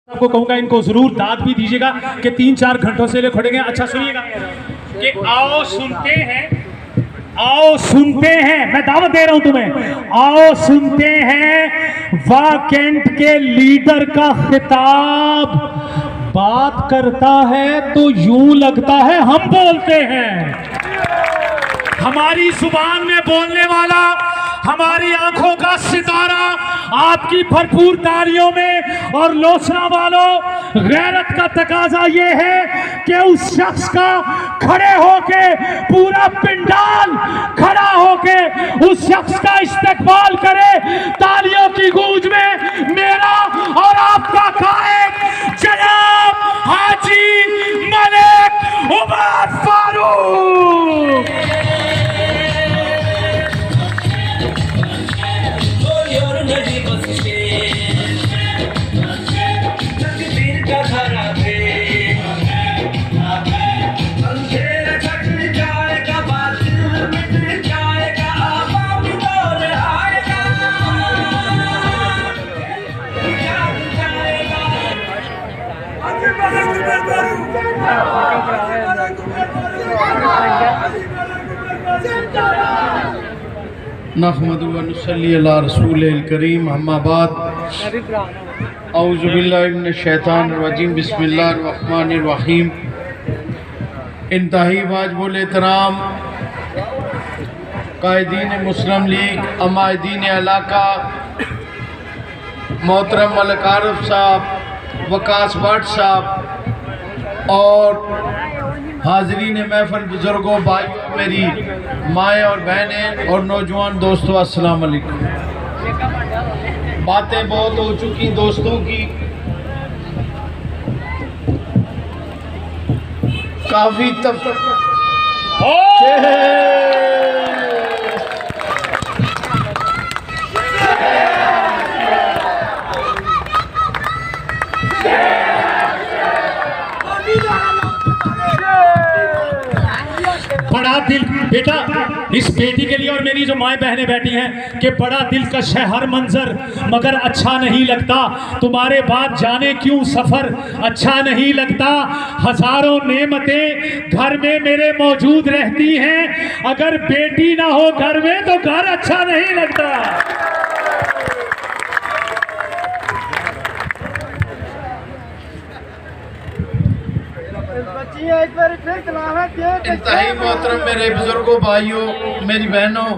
आपको कहूंगा इनको जरूर दाद भी दीजिएगा कि 3-4 घंटों से ले खड़ेंगे। अच्छा सुनिएगा कि आओ सुनते हैं, मैं दावत दे रहा हूं तुम्हें, आओ सुनते हैं वाकेंट के लीडर का खिताब। बात करता है तो यूं लगता है हम बोलते हैं। हमारी जुबान में बोलने वाला, हमारी आंखों का सितारा, आपकी भरपूर तालियों में और लोचना वालों, गैरत का तकाजा ये है कि उस शख्स का खड़े होके पूरा पिंडाल खड़ा होके उस शख्स का इस्तकबाल करे तालियों की गूंज में। मेरा और आपका कायद जनाब हाजी मलिक उमर फारूक। नहमदु व नुसल्ली अला रसूलिल करीम, अम्मा बाद, औज़ु बिल्लाहि मिनश शैतानिर रजीम, बिस्मिल्लाहिर रहमानिर रहीम। इंतहाई वाजिबुल एहतराम कायदीन मुस्लिम लीग, अमायदीन इलाका, मोहतरम मलिक आरिफ साहब, वकास भट्ट साहब और हाजरीन महफिल, बुजुर्गों, भाइयों, मेरी माएँ और बहनें और नौजवान दोस्तों, अस्सलाम वालेकुम। बातें बहुत हो चुकी दोस्तों की, काफी बड़ा दिल बेटा, इस बेटी के लिए और मेरी जो माएँ बहनें बैठी हैं कि बड़ा दिलकश है हर मंजर मगर अच्छा नहीं लगता। तुम्हारे बाद जाने क्यों सफर अच्छा नहीं लगता। हजारों नेमतें घर में मेरे मौजूद रहती हैं, अगर बेटी ना हो घर में तो घर अच्छा नहीं लगता। इंतहाई मोहतरम मेरे बुजुर्गों, भाइयों, मेरी बहनों,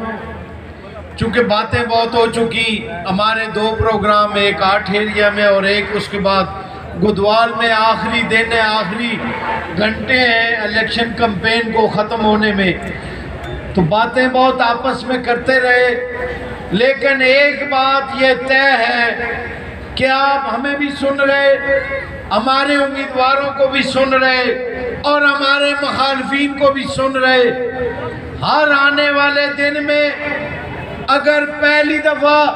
चूँकि बातें बहुत हो चुकी, हमारे 2 प्रोग्राम, एक 8 एरिया में और एक उसके बाद गुदवाल में आखिरी दिन है, आखिरी घंटे हैं इलेक्शन कैंपेन को ख़त्म होने में, तो बातें बहुत आपस में करते रहे। लेकिन एक बात ये तय है कि आप हमें भी सुन रहे, हमारे उम्मीदवारों को भी सुन रहे और हमारे मुखालफीन को भी सुन रहे। हर आने वाले दिन में अगर पहली दफ़ा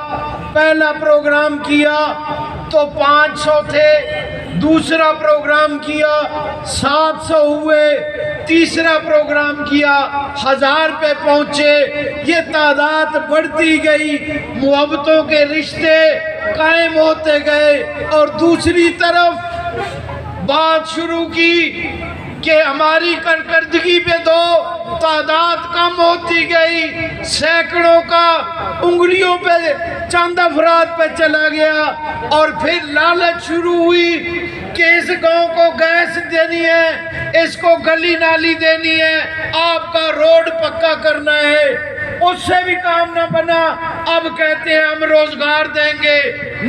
पहला प्रोग्राम किया तो 500 थे, दूसरा प्रोग्राम किया 700 हुए, तीसरा प्रोग्राम किया 1000 पे पहुँचे। ये तादाद बढ़ती गई, मुहब्बतों के रिश्ते कायम होते गए और दूसरी तरफ बात शुरू की कि हमारी कारकर्दगी पे दो, तादाद कम होती गई, सैकड़ों का उंगलियों पे चंद अफराद पे चला गया और फिर लालच शुरू हुई कि इस गांव को गैस देनी है, इसको गली नाली देनी है, आपका रोड पक्का करना है। उससे भी काम न बना, अब कहते हैं हम रोजगार देंगे,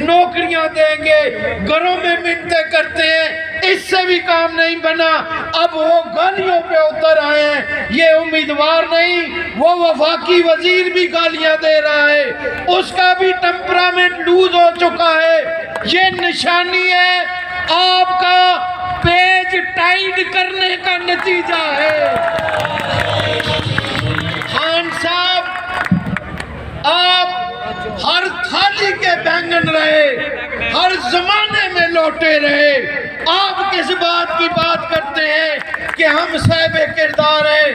नौकरियां देंगे, घरों में मिन्नतें करते हैं, इससे भी काम नहीं बना। अब वो गालियों पे उतर आए हैं। ये उम्मीदवार नहीं, वो वफाकी वजीर भी गालियां दे रहा है, उसका भी टेम्परामेंट लूज हो चुका है। ये निशानी है, आपका पेज टाइट करने का नतीजा है। खान साहब, आप हर थाली के बैंगन रहे, हर जमाने में लौटे रहे। आप किस बात की बात करते हैं कि हम साहिब किरदार हैं?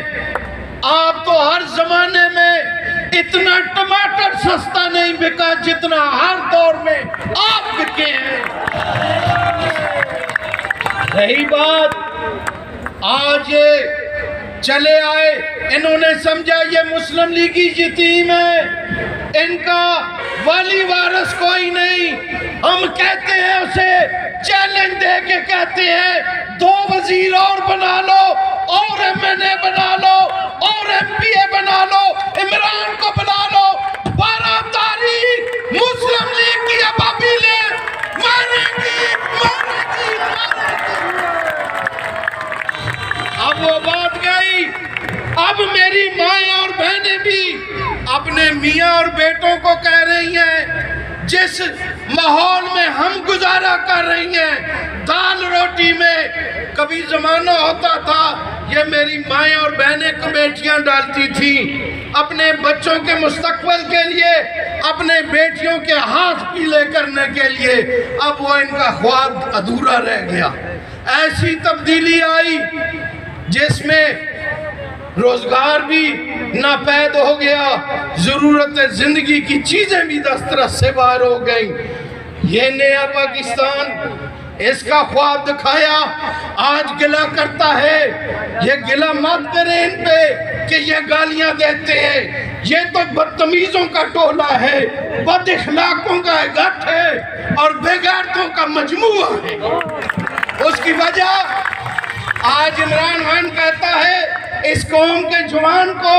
आप तो हर जमाने में इतना टमाटर सस्ता नहीं बिका जितना हर दौर में आप बिके हैं। रही बात, आज ये चले आए, इन्होंने समझा ये मुस्लिम लीग की यतीम है, इनका वाली वारस कोई नहीं। हम कहते हैं उसे चैलेंज दे के कहते हैं 2 वजीर और बना लो, और MNA बना लो, और MPA बना लो, इमरान को बना लो। 12 तारीख मुस्लिम लीग की आबादी ले मारेगी, मारेगी, मारेगी। अब वो बात गई। अब मेरी माएं और बहनें भी अपने मियाँ और बेटों को कह रही हैं, जिस माहौल में हम गुजारा कर रही हैं, दाल रोटी में कभी जमाना होता था ये मेरी माएं और बहनें कमेटियां डालती थी अपने बच्चों के मुस्तकबिल के लिए, अपने बेटियों के हाथ पीले करने के लिए। अब वो इनका ख्वाब अधूरा रह गया। ऐसी तब्दीली आई जिसमें रोजगार भी नापैद हो गया, जरूरत जिंदगी की चीजें भी दस्तरस से बाहर हो गई। ये नया पाकिस्तान, इसका ख्वाब दिखाया, आज गिला करता है। ये गिला मत करें इन पे कि ये गालियां देते हैं, ये तो बदतमीजों का टोला है, बद इखलाकों का गठ है और बेगैरतों का मजमुआ है। उसकी वजह आज इमरान खान कहता है इस कौम के जवान को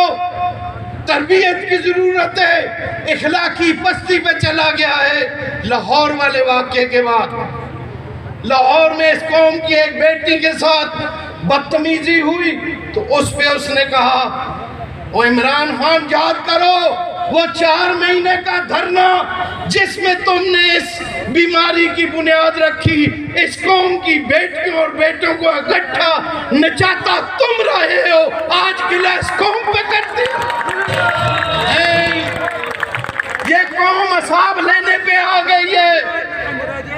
तरबियत की जरूरत है, इखलाकी पस्ती पे चला गया है। लाहौर वाले वाक़े के बाद लाहौर में इस कौम की एक बेटी के साथ बदतमीजी हुई तो उस पे उसने कहा, ओ इमरान खान याद करो वो 4 महीने का धरना जिसमें तुमने इस बीमारी की बुनियाद रखी, इस कौम की बेटियों और बेटों को इकट्ठा नचाता तुम रहे हो, आज गिला इस कौम पे करते हो। ये कौम असाब लेने पे आ गई है।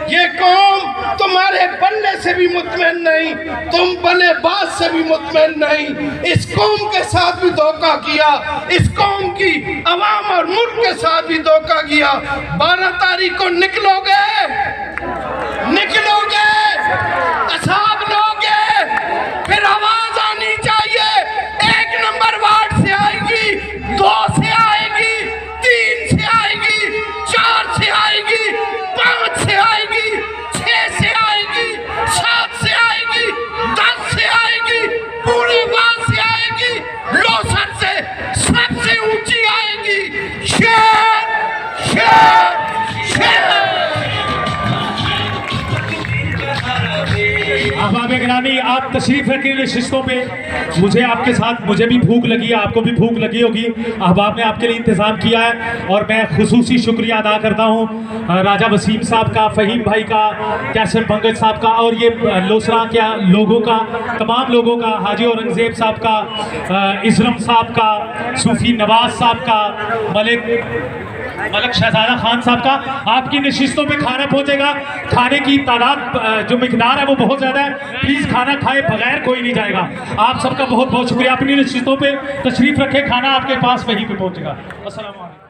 ये कौम तुम्हारे बल्ले से भी मुतमईन नहीं, तुम बल्लेबाज से भी मुतमईन नहीं। इस कौम के साथ भी धोखा किया, इस कौम की अवाम और मुल्क के साथ भी धोखा किया। 12 तारीख को निकलोगे, निकलोगे, असाब लोगे, फिर आवाज आनी चाहिए। 1 नंबर वार्ड से आएगी, 2 से आएगी, 3 से आएगी, 4 से आएगी, 5 से आएगी, 6 से आएगी, 7 से आएगी, 10 से आएगी, पूरे बात से आएगी, लोसर से सबसे ऊंची आएगी। शेर, शेर, शेर। अहबाब गिरामी, आप तशरीफ रखिए नशिस्तों पे। मुझे आपके साथ, मुझे भी भूख लगी है, आपको भी भूख लगी होगी। अहबाब ने आपके लिए इंतज़ाम किया है और मैं खुसूसी शुक्रिया अदा करता हूँ राजा वसीम साहब का, फ़हीम भाई का, कैसर पंकज साहब का और ये लोसरा के लोगों का, तमाम लोगों का, हाजी औरंगज़ेब साहब का, इज़रम साहब का, सूफ़ी नवाज साहब का, मलक शहजादा खान साहब का। आपकी नशिस्तों पे खाना पहुंचेगा। खाने की तादाद जो मिकदार है वो बहुत ज़्यादा है, प्लीज़ खाना खाए बगैर कोई नहीं जाएगा। आप सबका बहुत बहुत शुक्रिया। अपनी नशिस्तों पे तशरीफ़ रखें, खाना आपके पास वहीं पे पहुंचेगा। अस्सलाम वालेकुम।